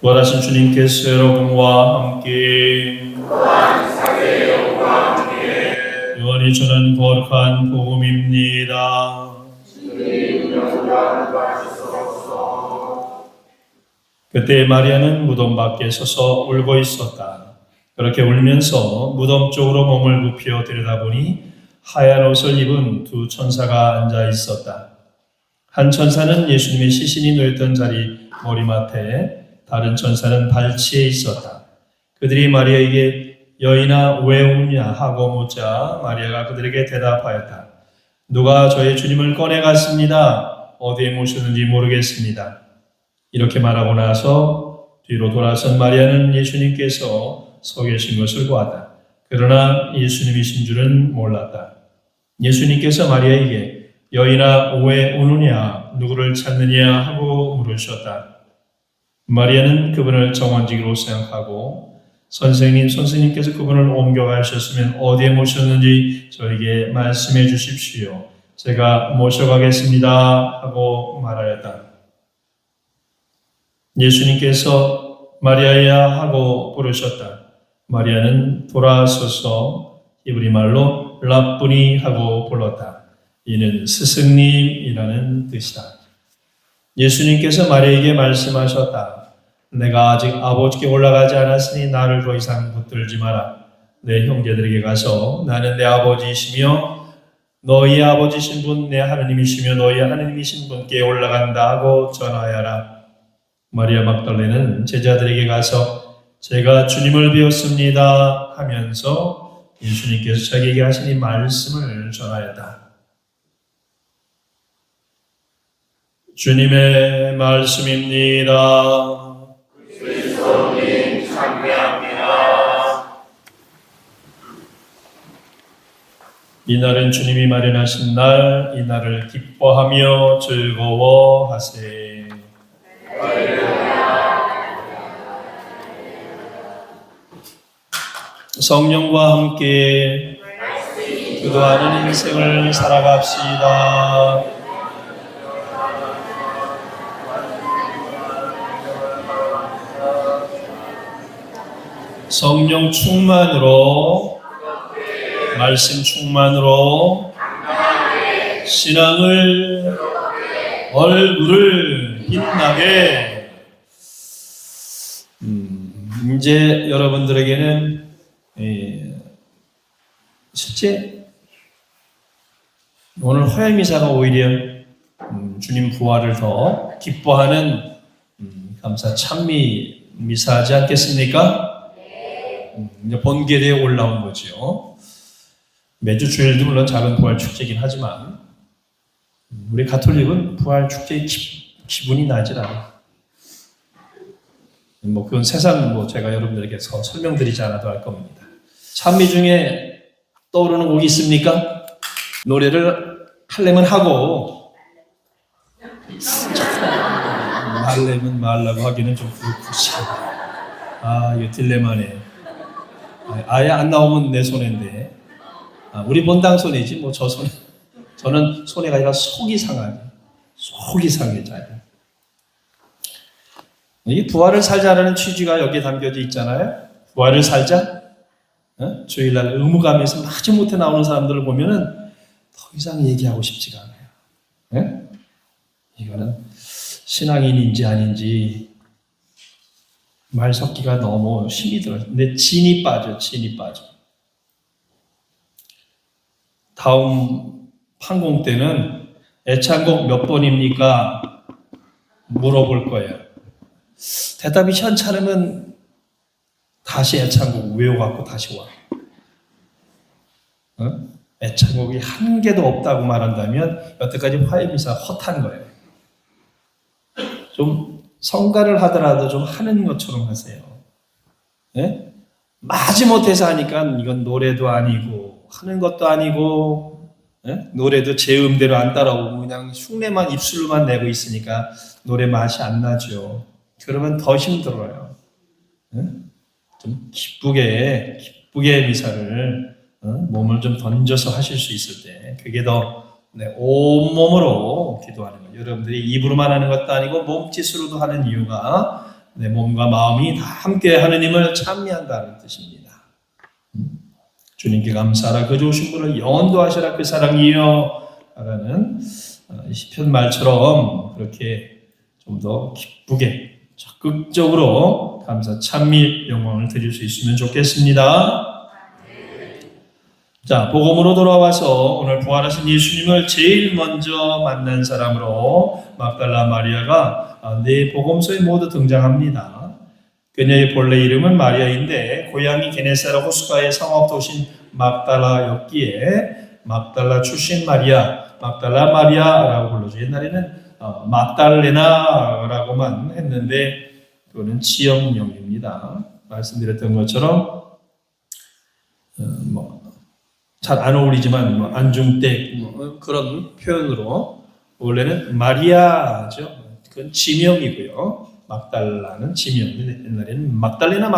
부활하신 주님께서 여러분과 함께 요한이 전한 거룩한 복음입니다. 그때 마리아는 무덤 밖에 서서 울고 있었다. 그렇게 울면서 무덤 쪽으로 몸을 굽혀 들여다보니 하얀 옷을 입은 두 천사가 앉아 있었다. 한 천사는 예수님의 시신이 놓였던 자리 머리맡에, 다른 천사는 발치에 있었다. 그들이 마리아에게 여인아 왜 우느냐 하고 묻자 마리아가 그들에게 대답하였다. 누가 저의 주님을 꺼내갔습니다. 어디에 모셨는지 모르겠습니다. 이렇게 말하고 나서 뒤로 돌아선 마리아는 예수님께서 서 계신 것을 보았다. 그러나 예수님이신 줄은 몰랐다. 예수님께서 마리아에게 여인아 왜 우느냐 누구를 찾느냐 하고 물으셨다. 마리아는 그분을 정원직으로 생각하고 선생님께서 그분을 옮겨가셨으면 어디에 모셨는지 저에게 말씀해 주십시오. 제가 모셔가겠습니다 하고 말하였다. 예수님께서 마리아야 하고 부르셨다. 마리아는 돌아서서 히브리 말로 랍부니 하고 불렀다. 이는 스승님이라는 뜻이다. 예수님께서 마리아에게 말씀하셨다. 내가 아직 아버지께 올라가지 않았으니 나를 더 이상 붙들지 마라. 내 형제들에게 가서 나는 내 아버지이시며 너희 아버지신 분 내 하느님이시며 너희 하느님이신 분께 올라간다 하고 전하여라. 마리아 막달레는 제자들에게 가서 제가 주님을 배웠습니다 하면서 예수님께서 자기에게 하신 이 말씀을 전하였다. 주님의 말씀입니다. 그리스도님 참배합니다. 이날은 주님이 마련하신 날, 이 날을 기뻐하며 즐거워하세. 성령과 함께 기도하는 인생을 살아갑시다. 성령 충만으로, 말씀 충만으로 신앙을, 얼굴을 빛나게. 이제 여러분들에게는 실제 오늘 화요미사가 오히려 주님 부활을 더 기뻐하는 감사 찬미 미사하지 않겠습니까? 이제 번개대에 올라온 거죠. 매주 주일도 물론 작은 부활 축제이긴 하지만 우리 가톨릭은 부활 축제의 기분이 나질 않아요. 그건 세상 제가 여러분들에게 설명드리지 않아도 할 겁니다. 찬미 중에 떠오르는 곡이 있습니까? 노래를 하려면 하고 말려면 말라고 하기는 좀 그렇고 이거 딜레마네. 아예 안 나오면 내 손해인데 우리 본당 손해지 저 손해. 저는 손해가 아니라 속이 상하죠. 속이 상해져요. 이 부활을 살자라는 취지가 여기에 담겨져 있잖아요. 부활을 살자. 주일날 의무감에서 마지못해 나오는 사람들을 보면은 더 이상 얘기하고 싶지가 않아요. 이거는 신앙인인지 아닌지 말 섞기가 너무 힘이 들어요. 근데 진이 빠져. 다음 판공 때는 애창곡 몇 번입니까? 물어볼 거예요. 대답이 현찮으면 다시 애창곡 외워갖고 다시 와. 애창곡이 한 개도 없다고 말한다면 여태까지 화요미사 헛한 거예요. 좀 성가를 하더라도 좀 하는 것처럼 하세요. 마지못해서 하니까 이건 노래도 아니고 하는 것도 아니고 노래도 제 음대로 안 따라오고 그냥 흉내만 입술로만 내고 있으니까 노래 맛이 안 나죠. 그러면 더 힘들어요. 좀 기쁘게 미사를 몸을 좀 던져서 하실 수 있을 때 그게 더 온몸으로 기도하는 거예요. 여러분들이 입으로만 하는 것도 아니고 몸짓으로도 하는 이유가 내 몸과 마음이 다 함께 하느님을 찬미한다는 뜻입니다. 주님께 감사하라 그 좋으신 분을 영원도 하시라 그 사랑이여 라는 시편 말처럼 그렇게 좀 더 기쁘게 적극적으로 감사 찬미 영광을 드릴 수 있으면 좋겠습니다. 자, 복음으로 돌아와서 오늘 부활하신 예수님을 제일 먼저 만난 사람으로 막달라 마리아가 네 복음서에 모두 등장합니다. 그녀의 본래 이름은 마리아인데 고향이 게네사라 호숫가의 상업 도시인 막달라였기에 막달라 출신 마리아, 막달라 마리아라고 불러죠. 옛날에는 막달레나라고만 했는데 그거는 지역명입니다. 말씀드렸던 것처럼 잘 안 어울리지만 안중댁 그런 표현으로 원래는 마리아죠. 그건 지명이고요. 막달라는 지명. 옛날에는 막달레나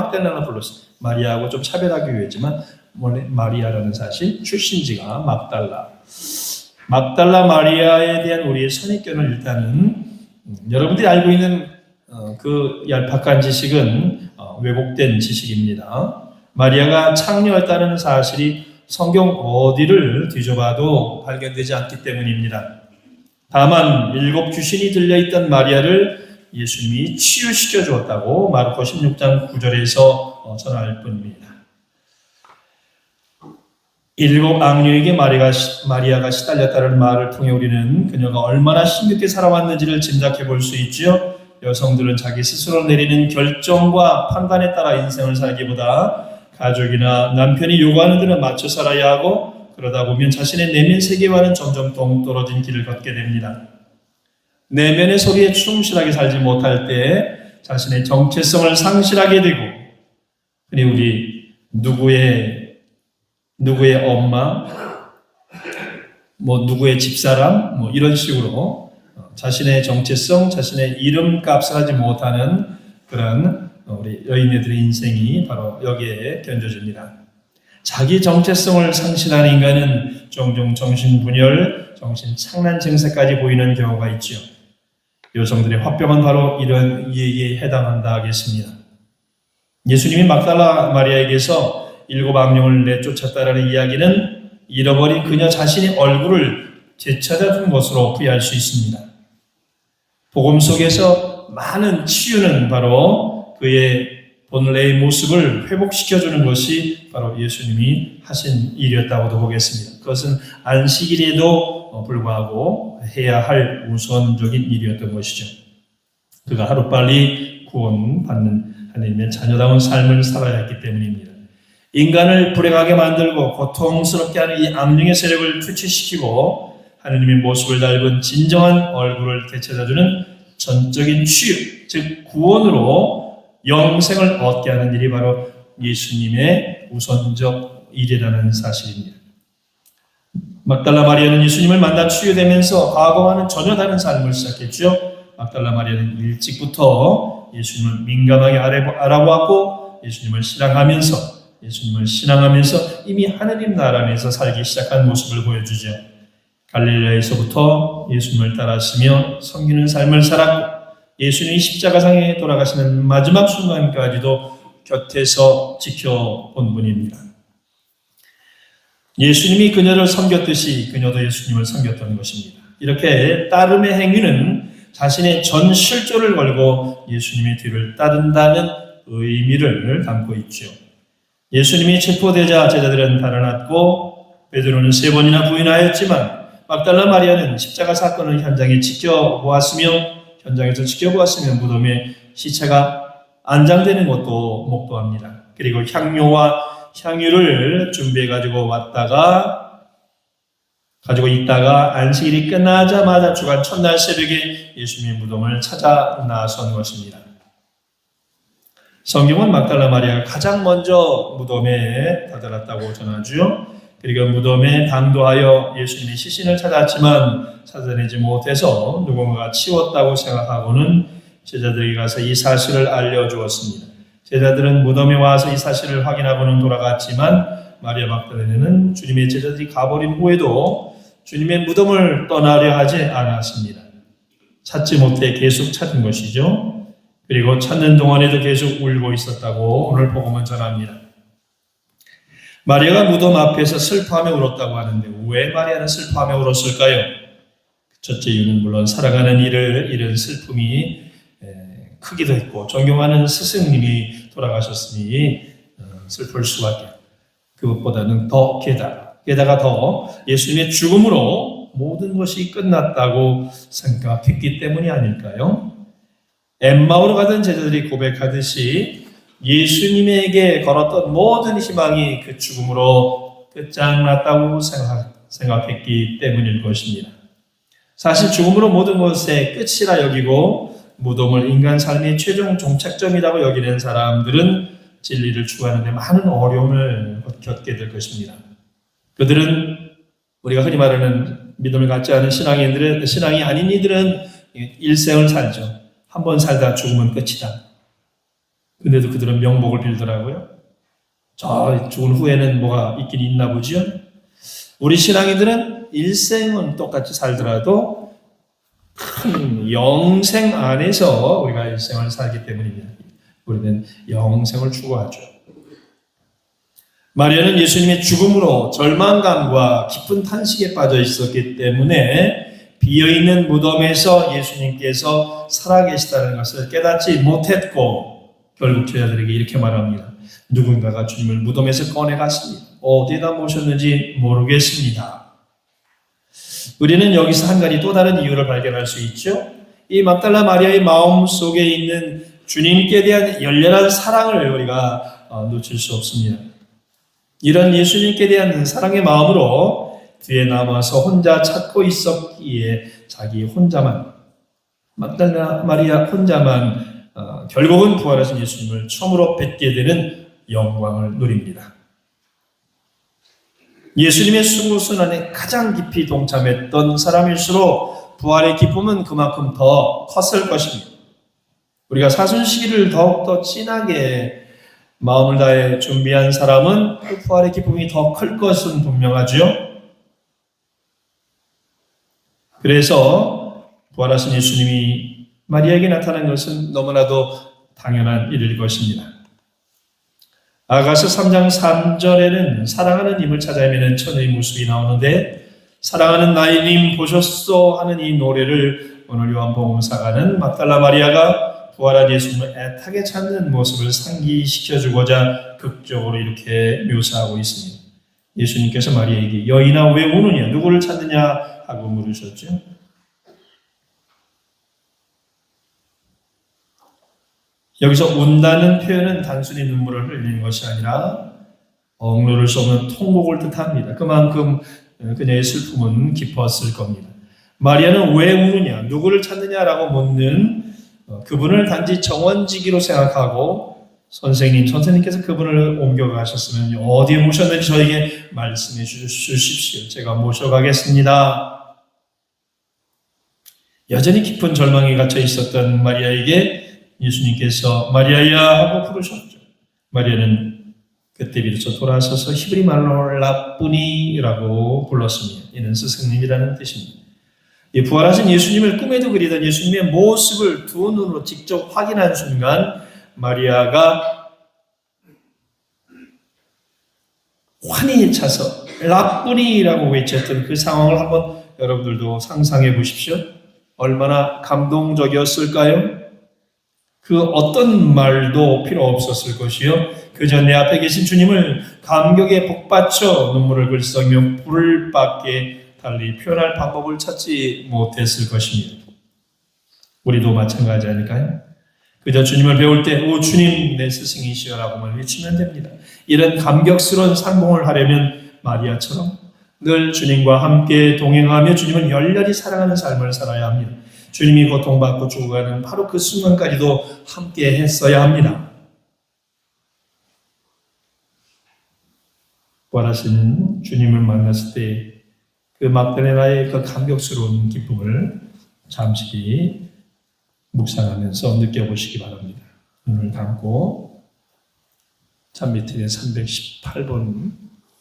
불렀어요. 마리아하고 좀 차별하기 위해지만 원래 마리아라는 사실 출신지가 막달라 마리아에 대한 우리의 선입견을 일단은 여러분들이 알고 있는 그 얄팍한 지식은 왜곡된 지식입니다. 마리아가 창녀였다는 사실이 성경 어디를 뒤져봐도 발견되지 않기 때문입니다. 다만 7 귀신이 들려있던 마리아를 예수님이 치유시켜 주었다고 마르코 16장 9절에서 전할 뿐입니다. 7 악녀에게 마리아가 시달렸다는 말을 통해 우리는 그녀가 얼마나 힘겹게 살아왔는지를 짐작해 볼 수 있지요. 여성들은 자기 스스로 내리는 결정과 판단에 따라 인생을 살기보다 가족이나 남편이 요구하는 대로 맞춰 살아야 하고 그러다 보면 자신의 내면 세계와는 점점 동떨어진 길을 걷게 됩니다. 내면의 소리에 충실하게 살지 못할 때 자신의 정체성을 상실하게 되고 흔히 우리 누구의 엄마, 누구의 집사람, 이런 식으로 자신의 정체성, 자신의 이름값을 하지 못하는 그런 우리 여인네들의 인생이 바로 여기에 견뎌집니다. 자기 정체성을 상실하는 인간은 종종 정신분열, 정신착란 증세까지 보이는 경우가 있죠. 여성들의 화병은 바로 이런 이에게 해당한다 하겠습니다. 예수님이 막달라 마리아에게서 7 악령을 내쫓았다라는 이야기는 잃어버린 그녀 자신의 얼굴을 되찾아준 것으로 부여할 수 있습니다. 복음 속에서 많은 치유는 바로 그의 본래의 모습을 회복시켜주는 것이 바로 예수님이 하신 일이었다고도 보겠습니다. 그것은 안식일에도 불구하고 해야 할 우선적인 일이었던 것이죠. 그가 하루빨리 구원받는 하나님의 자녀다운 삶을 살아야 했기 때문입니다. 인간을 불행하게 만들고 고통스럽게 하는 이 악령의 세력을 퇴치시키고 하나님의 모습을 닮은 진정한 얼굴을 되찾아주는 전적인 치유, 즉 구원으로 영생을 얻게 하는 일이 바로 예수님의 우선적 일이라는 사실입니다. 막달라 마리아는 예수님을 만나 치유되면서 과거와는 전혀 다른 삶을 시작했죠. 막달라 마리아는 일찍부터 예수님을 민감하게 알아보았고 예수님을 신앙하면서 이미 하느님 나라 안에서 살기 시작한 모습을 보여주죠. 갈릴리아에서부터 예수님을 따랐으며 섬기는 삶을 살았고 예수님이 십자가상에 돌아가시는 마지막 순간까지도 곁에서 지켜본 분입니다. 예수님이 그녀를 섬겼듯이 그녀도 예수님을 섬겼던 것입니다. 이렇게 따름의 행위는 자신의 전 실조를 걸고 예수님의 뒤를 따른다는 의미를 담고 있죠. 예수님이 체포되자 제자들은 달아났고 베드로는 3번이나 부인하였지만 막달라 마리아는 십자가 사건을 현장에서 지켜보았으며 무덤에 시체가 안장되는 것도 목도합니다. 그리고 향료와 향유를 준비해 가지고 있다가 안식일이 끝나자마자 주간 첫날 새벽에 예수님의 무덤을 찾아 나선 것입니다. 성경은 막달라 마리아가 가장 먼저 무덤에 다다랐다고 전하죠. 그리고 무덤에 당도하여 예수님의 시신을 찾았지만 찾아내지 못해서 누군가가 치웠다고 생각하고는 제자들에게 가서 이 사실을 알려주었습니다. 제자들은 무덤에 와서 이 사실을 확인하고는 돌아갔지만 마리아 막달레나는 주님의 제자들이 가버린 후에도 주님의 무덤을 떠나려 하지 않았습니다. 찾지 못해 계속 찾은 것이죠. 그리고 찾는 동안에도 계속 울고 있었다고 오늘 복음은 전합니다. 마리아가 무덤 앞에서 슬퍼하며 울었다고 하는데 왜 마리아는 슬퍼하며 울었을까요? 첫째 이유는 물론 사랑하는 이를 잃은 슬픔이 크기도 했고 존경하는 스승님이 돌아가셨으니 슬플 수밖에. 그것보다는 더 게다가 더 예수님의 죽음으로 모든 것이 끝났다고 생각했기 때문이 아닐까요? 엠마오로 가던 제자들이 고백하듯이 예수님에게 걸었던 모든 희망이 그 죽음으로 끝장났다고 생각했기 때문일 것입니다. 사실 죽음으로 모든 것의 끝이라 여기고 무덤을 인간 삶의 최종 종착점이라고 여기는 사람들은 진리를 추구하는 데 많은 어려움을 겪게 될 것입니다. 그들은 우리가 흔히 말하는 믿음을 갖지 않은 신앙이 아닌 이들은 일생을 살죠. 한 번 살다 죽으면 끝이다. 근데도 그들은 명복을 빌더라고요. 저 죽은 후에는 뭐가 있긴 있나 보죠. 우리 신앙인들은 일생은 똑같이 살더라도 큰 영생 안에서 우리가 일생을 살기 때문입니다. 우리는 영생을 추구하죠. 마리아는 예수님의 죽음으로 절망감과 깊은 탄식에 빠져 있었기 때문에 비어있는 무덤에서 예수님께서 살아계시다는 것을 깨닫지 못했고 결국 제자들에게 이렇게 말합니다. 누군가가 주님을 무덤에서 꺼내갔습니다. 어디다 모셨는지 모르겠습니다. 우리는 여기서 한 가지 또 다른 이유를 발견할 수 있죠. 이 막달라 마리아의 마음 속에 있는 주님께 대한 열렬한 사랑을 우리가 놓칠 수 없습니다. 이런 예수님께 대한 사랑의 마음으로 뒤에 남아서 혼자 찾고 있었기에 자기 혼자만, 막달라 마리아 혼자만 결국은 부활하신 예수님을 처음으로 뵙게 되는 영광을 누립니다. 예수님의 수고순환에 가장 깊이 동참했던 사람일수록 부활의 기쁨은 그만큼 더 컸을 것입니다. 우리가 사순시기를 더욱더 진하게 마음을 다해 준비한 사람은 그 부활의 기쁨이 더 클 것은 분명하죠. 그래서 부활하신 예수님이 마리아에게 나타난 것은 너무나도 당연한 일일 것입니다. 아가서 3장 3절에는 사랑하는 님을 찾아 헤매는 처녀의 모습이 나오는데 사랑하는 나의 님 보셨소 하는 이 노래를 오늘 요한복음사가는 막달라 마리아가 부활한 예수님을 애타게 찾는 모습을 상기시켜주고자 극적으로 이렇게 묘사하고 있습니다. 예수님께서 마리아에게 여인아 왜 우느냐 누구를 찾느냐 하고 물으셨죠. 여기서 운다는 표현은 단순히 눈물을 흘리는 것이 아니라 억누를 수 없는 통곡을 뜻합니다. 그만큼 그녀의 슬픔은 깊었을 겁니다. 마리아는 왜 우느냐, 누구를 찾느냐라고 묻는 그분을 단지 정원지기로 생각하고 선생님께서 그분을 옮겨가셨으면 어디에 모셨는지 저에게 말씀해 주십시오. 제가 모셔가겠습니다. 여전히 깊은 절망에 갇혀 있었던 마리아에게 예수님께서 마리아야 하고 부르셨죠. 마리아는 그때 비로소 돌아서서 히브리 말로 라뿌니라고 불렀습니다. 이는 스승님이라는 뜻입니다. 이 부활하신 예수님을 꿈에도 그리던 예수님의 모습을 두 눈으로 직접 확인한 순간 마리아가 환희에 차서 라뿌니라고 외쳤던 그 상황을 한번 여러분들도 상상해 보십시오. 얼마나 감동적이었을까요? 그 어떤 말도 필요 없었을 것이요. 그저 내 앞에 계신 주님을 감격에 복받쳐 눈물을 글썽이며 불을 밖에 달리 표현할 방법을 찾지 못했을 것입니다. 우리도 마찬가지 아닐까요? 그저 주님을 배울 때 오 주님 내 스승이시여라고만 외치면 됩니다. 이런 감격스러운 상봉을 하려면 마리아처럼 늘 주님과 함께 동행하며 주님을 열렬히 사랑하는 삶을 살아야 합니다. 주님이 고통받고 죽어가는 바로 그 순간까지도 함께 했어야 합니다. 부활하신 주님을 만났을 때 그 막달레나의 그 감격스러운 기쁨을 잠시 묵상하면서 느껴보시기 바랍니다. 눈을 감고 찬미팀의 318번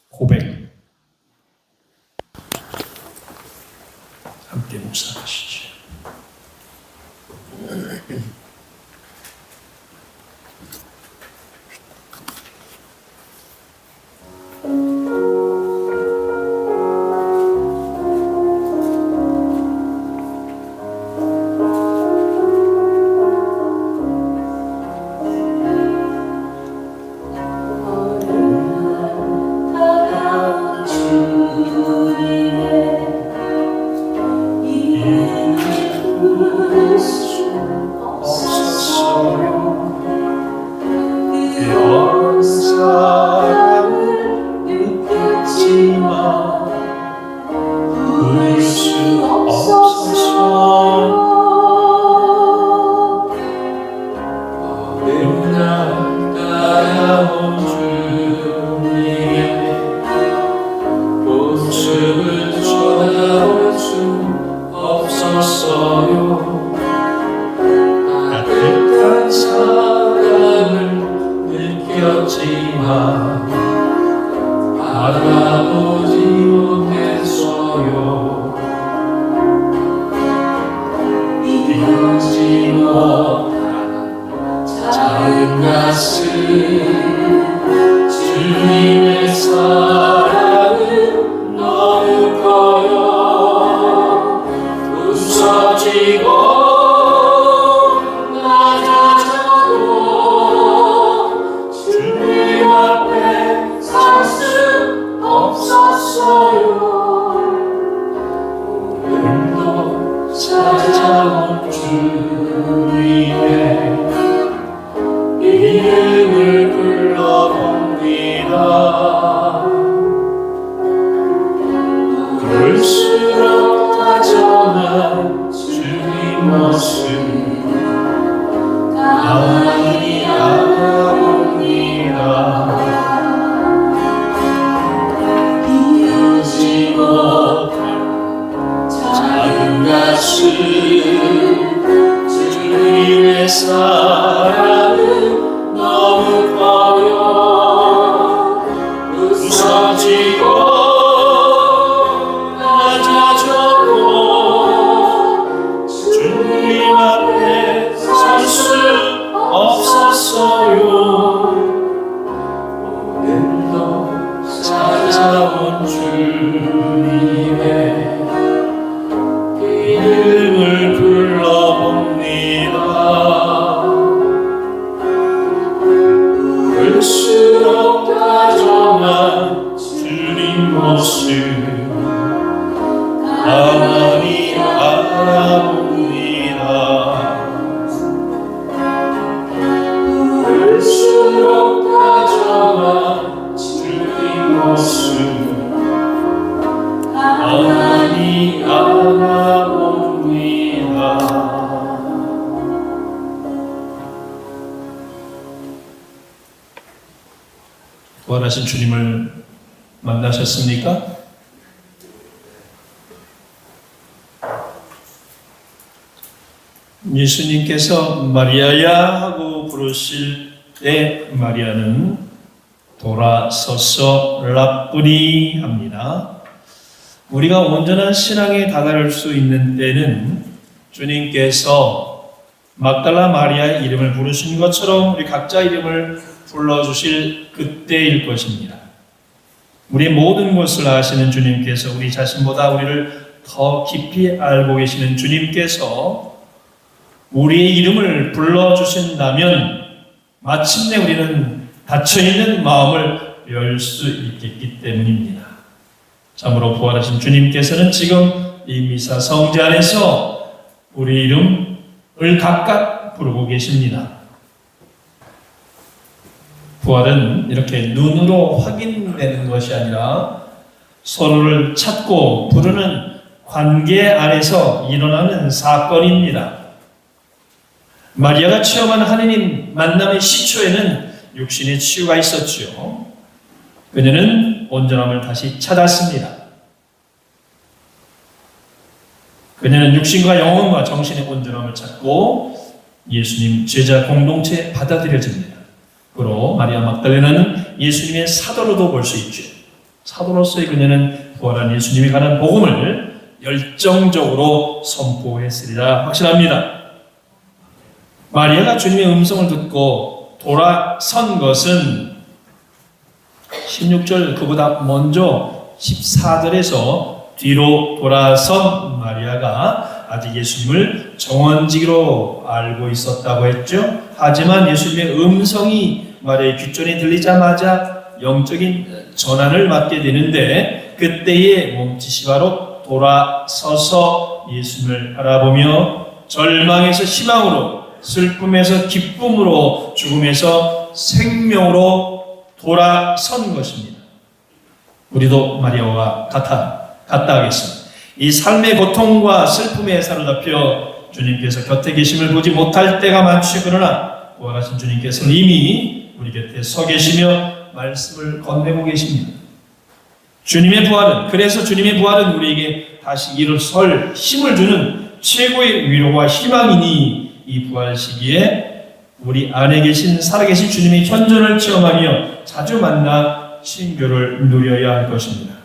고백 함께 묵상하시죠. 날 따라온 주님의 모습을 쳐다볼 수 없었어요. 따뜻한 사랑을 느꼈지만 알아보지 못했어요. 이루지 못한 작은 가슴 주님의 사랑은 너무 커요. 부서지고 낮아져도 주님 앞에 설 수 없었어요. 오늘도 찾아온 주님의 이름을 불러봅니다. 그럴수록 다정한 주님 모습 가만히 알아봅니다. 이루지 못한 작은 가슴 주님의 사랑은 너무 커요. 부서지고 낮아져도 주님 앞에 설 수 없었어요. 오늘도 찾아온 주님의 이름을 불러봅니다. 볼수록 다정한 주님 모습 가만히 알아봅니다. 볼수록 다정한 주님 모습 가만히 알아봅니다. 부활하신 주님을 만나셨습니까? 예수님께서 마리아야 하고 부르실 때 마리아는 돌아서서 랍부니 합니다. 우리가 온전한 신앙에 다다를 수 있는 때는 주님께서 막달라 마리아의 이름을 부르신 것처럼 우리 각자 이름을 불러주실 그때일 것입니다. 우리의 모든 것을 아시는 주님께서 우리 자신보다 우리를 더 깊이 알고 계시는 주님께서 우리의 이름을 불러주신다면 마침내 우리는 닫혀있는 마음을 열 수 있겠기 때문입니다. 참으로 부활하신 주님께서는 지금 이 미사 성제 안에서 우리 이름을 각각 부르고 계십니다. 부활은 이렇게 눈으로 확인되는 것이 아니라 서로를 찾고 부르는 관계 안에서 일어나는 사건입니다. 마리아가 체험한 하느님 만남의 시초에는 육신의 치유가 있었지요. 그녀는 온전함을 다시 찾았습니다. 그녀는 육신과 영혼과 정신의 온전함을 찾고 예수님 제자 공동체에 받아들여집니다. 그로 마리아 막달레나는 예수님의 사도로도 볼 수 있죠. 사도로서의 그녀는 부활한 예수님이 관한 복음을 열정적으로 선포했으리라 확신합니다. 마리아가 주님의 음성을 듣고 돌아선 것은 16절 그보다 먼저 14절에서 뒤로 돌아선 마리아가 아직 예수님을 정원지기로 알고 있었다고 했죠. 하지만 예수님의 음성이 마리아의 귓전에 들리자마자 영적인 전환을 받게 되는데 그때의 몸짓이 바로 돌아서서 예수님을 바라보며 절망에서 희망으로, 슬픔에서 기쁨으로, 죽음에서 생명으로 돌아선 것입니다. 우리도 마리아와 같다 하겠습니다. 이 삶의 고통과 슬픔에 사로잡혀 주님께서 곁에 계심을 보지 못할 때가 많지, 그러나 부활하신 주님께서는 이미 우리 곁에 서 계시며 말씀을 건네고 계십니다. 주님의 부활은, 그래서 주님의 부활은 우리에게 다시 일어설 힘을 주는 최고의 위로와 희망이니 이 부활 시기에 우리 안에 계신 살아계신 주님의 현존을 체험하며 자주 만나 친교를 누려야 할 것입니다.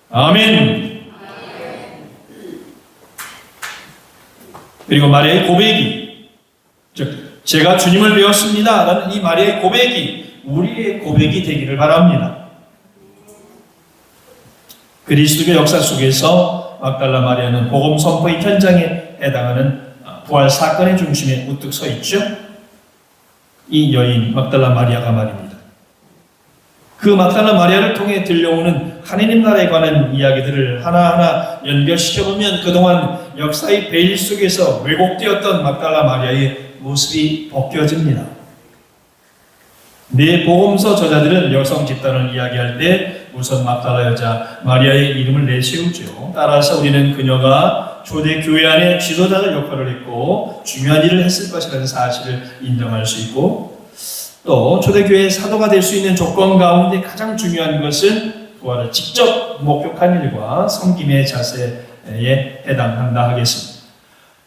아멘. 그리고 마리아의 고백이, 즉 제가 주님을 배웠습니다 라는 이 마리아의 고백이 우리의 고백이 되기를 바랍니다. 그리스도의 역사 속에서 막달라 마리아는 복음 선포의 현장에 해당하는 부활 사건의 중심에 우뚝 서 있죠. 이 여인 막달라 마리아가 말입니다. 그 막달라 마리아를 통해 들려오는 하느님 나라에 관한 이야기들을 하나하나 연결시켜보면 그동안 역사의 베일 속에서 왜곡되었던 막달라 마리아의 모습이 벗겨집니다. 네 복음서 저자들은 여성 집단을 이야기할 때 우선 막달라 여자 마리아의 이름을 내세우죠. 따라서 우리는 그녀가 초대교회 안에 지도자적 역할을 했고 중요한 일을 했을 것이라는 사실을 인정할 수 있고, 또 초대교회의 사도가 될 수 있는 조건 가운데 가장 중요한 것은 부활을 직접 목격한 일과 섬김의 자세에 해당한다 하겠습니다.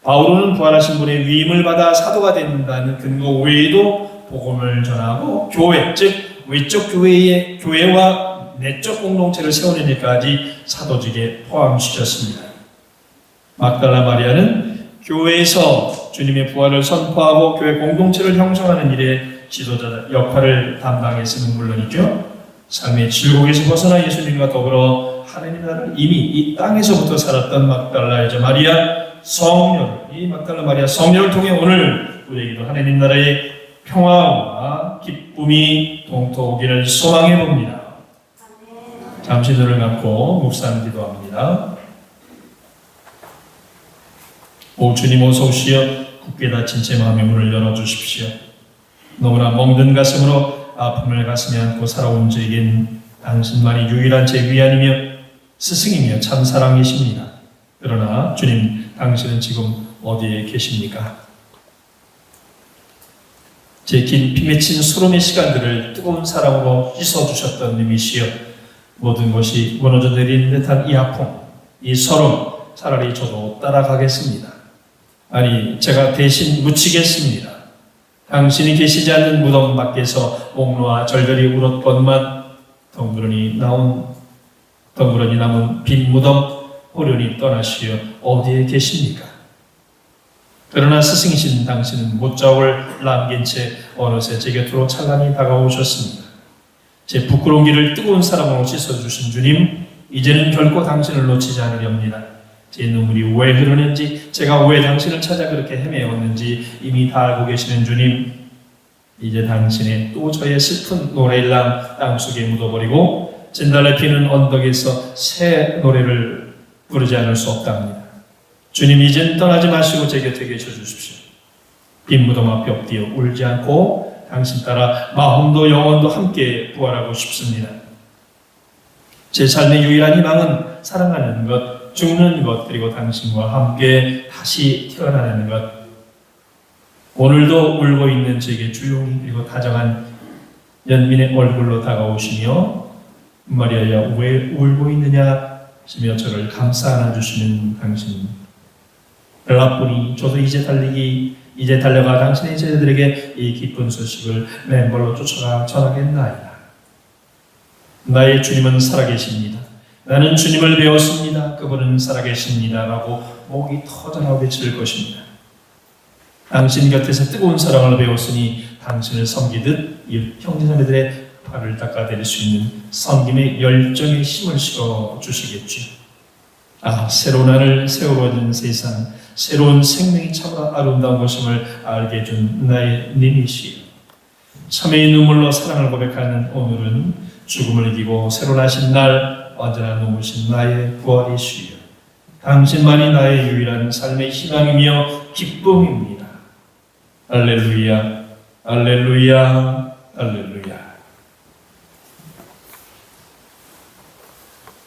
바울은 부활하신 분의 위임을 받아 사도가 된다는 근거 외에도 복음을 전하고 교회, 즉 외적 교회와 내적 공동체를 세우는 일까지 사도직에 포함시켰습니다. 막달라 마리아는 교회에서 주님의 부활을 선포하고 교회 공동체를 형성하는 일에 지도자 역할을 담당했음은 물론이죠. 삶의 질곡에서 벗어나 예수님과 더불어 하느님 나라를 이미 이 땅에서부터 살았던 막달라 여자 마리아 성녀를, 이 막달라 마리아 성녀를 통해 오늘 우리에게도 하느님 나라의 평화와 기쁨이 동토오기를 소망해 봅니다. 잠시 눈을 감고 묵상 기도합니다. 오 주님 어서 오시어 굳게 닫힌 제 마음의 문을 열어주십시오. 너무나 멍든 가슴으로 아픔을 가슴에 안고 살아온 저에겐 당신만이 유일한 제 위안이며 스승이며 참 사랑이십니다. 그러나 주님, 당신은 지금 어디에 계십니까? 제 긴 피 맺힌 수름의 시간들을 뜨거운 사랑으로 씻어주셨던 님이시여, 모든 것이 무너져 내리는 듯한 이 아픔, 이 서름, 차라리 저도 따라가겠습니다. 아니, 제가 대신 묻히겠습니다. 당신이 계시지 않는 무덤 밖에서 목 놓아 절절히 울었건만 덩그러니 남은 빈 무덤 호련히 떠나시어 어디에 계십니까? 그러나 스승이신 당신은 못자국을 남긴 채 어느새 제 곁으로 찬란히 다가오셨습니다. 제 부끄러운 길을 뜨거운 사랑으로 씻어주신 주님, 이제는 결코 당신을 놓치지 않으렵니다. 제 눈물이 왜 흐르는지, 제가 왜 당신을 찾아 그렇게 헤매었는지 이미 다 알고 계시는 주님, 이제 당신의 또 저의 슬픈 노래일랑 땅속에 묻어버리고 진달래 피는 언덕에서 새 노래를 부르지 않을 수 없답니다. 주님, 이젠 떠나지 마시고 제 곁에 계셔 주십시오. 빈 무덤 앞에 엎드려 울지 않고 당신 따라 마음도 영혼도 함께 부활하고 싶습니다. 제 삶의 유일한 희망은 사랑하는 것, 죽는 것, 그리고 당신과 함께 다시 태어나는 것. 오늘도 울고 있는 제게 조용히 그리고 다정한 연민의 얼굴로 다가오시며 마리아야 왜 울고 있느냐 하시며 저를 감싸 안아주시는 당신. 벨라뿐이 저도 이제 달려가 당신의 제자들에게 이 기쁜 소식을 맨발로 쫓아가 전하겠나이다. 나의 주님은 살아계십니다. 나는 주님을 배웠습니다. 그분은 살아계십니다. 라고 목이 터져나오 외칠 것입니다. 당신 곁에서 뜨거운 사랑을 배웠으니 당신을 섬기듯 이 형제자매들의 발을 닦아드릴 수 있는 섬김의 열정의 힘을 실어 주시겠지. 아, 새로운 하늘, 새로워진 세상, 새로운 생명이 참으로 아름다운 것임을 알게 해준 나의 님이시여. 참회의 눈물로 사랑을 고백하는 오늘은 죽음을 이기고 새로 나신 날 언제나 누우신 나의 부활이시여. 당신만이 나의 유일한 삶의 희망이며 기쁨입니다. 할렐루야, 할렐루야, 할렐루야.